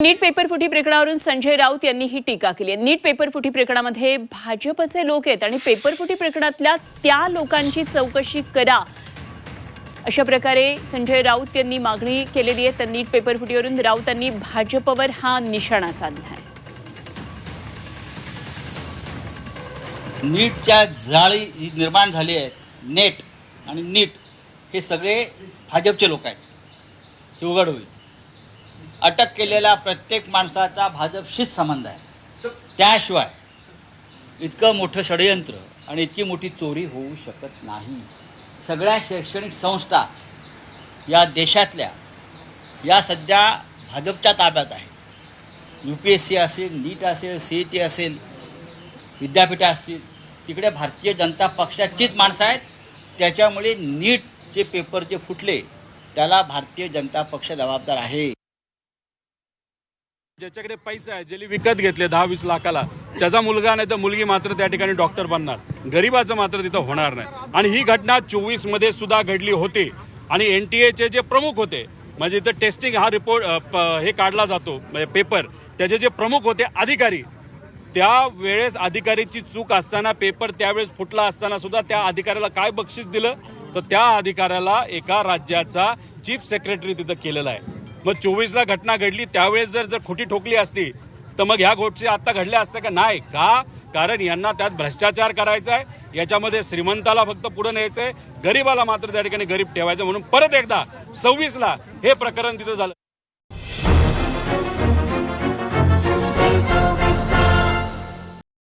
नीट पेपरफुटी प्रकरणावरून संजय राऊत यांनी ही टीका केली आहे। नीट पेपरफुटी प्रकरणामध्ये भाजपचे लोक आहेत आणि पेपरफुटी प्रकरणातल्या त्या लोकांची चौकशी करा, अशा प्रकारे संजय राऊत यांनी मागणी केलेली आहे। तर नीट पेपरफुटीवरून राऊतांनी भाजपवर हा निशाणा साधला आहे। नीटच्या जाळी जी निर्माण झाली आहे, नेट आणि नीट हे सगळे भाजपचे लोक आहेत, हे उघड होईल। अटक केलेल्या प्रत्येक माणसाचा भाजपशीच संबंध आहे, त्याशिवाय इतकं मोठं षडयंत्र आणि इतकी मोठी चोरी होऊ शकत नाही। सगळ्या शैक्षणिक संस्था या देशातल्या या सध्या भाजपच्या ताब्यात आहे। UPSC असेल, नीट असेल, CET असेल, विद्यापीठे असतील, तिकडे भारतीय जनता पक्षाचीच माणसं आहेत। त्याच्यामुळे नीटचे पेपर जे फुटले त्याला भारतीय जनता पक्ष जबाबदार आहे। ज्याच्याकडे पैसा आहे, ज्याने विकत घेतले 10-20 लाखाला, त्याचा मुलगा नाही तर मुलगी मात्र त्या ठिकाणी डॉक्टर बनणार, गरीबाचं मात्र तिथं होणार नाही। आणि ही घटना 24 मध्ये सुद्धा घडली होती। आणि NTA जे प्रमुख होते, म्हणजे इथं टेस्टिंग हा रिपोर्ट हे काढला जातो पेपर, त्याचे जे प्रमुख होते अधिकारी, त्यावेळेस अधिकारीची चूक असताना पेपर त्यावेळेस फुटला असताना सुद्धा त्या अधिकाऱ्याला काय बक्षीस दिलं, तर त्या अधिकाऱ्याला एका राज्याचा चीफ सेक्रेटरी तिथं केलेला आहे। मग 24ला घटना घडली, त्यावेळेस जर खोटी ठोकली असती तर मग ह्या गोष्टी आता घडल्या असत्या का? नाही का? कारण यांना त्यात भ्रष्टाचार करायचा आहे, याच्यामध्ये श्रीमंताला फक्त पुढे न्यायचंय, गरीबाला मात्र त्या ठिकाणी गरीब ठेवायचं। म्हणून परत एकदा 26ला हे प्रकरण तिथं झालं।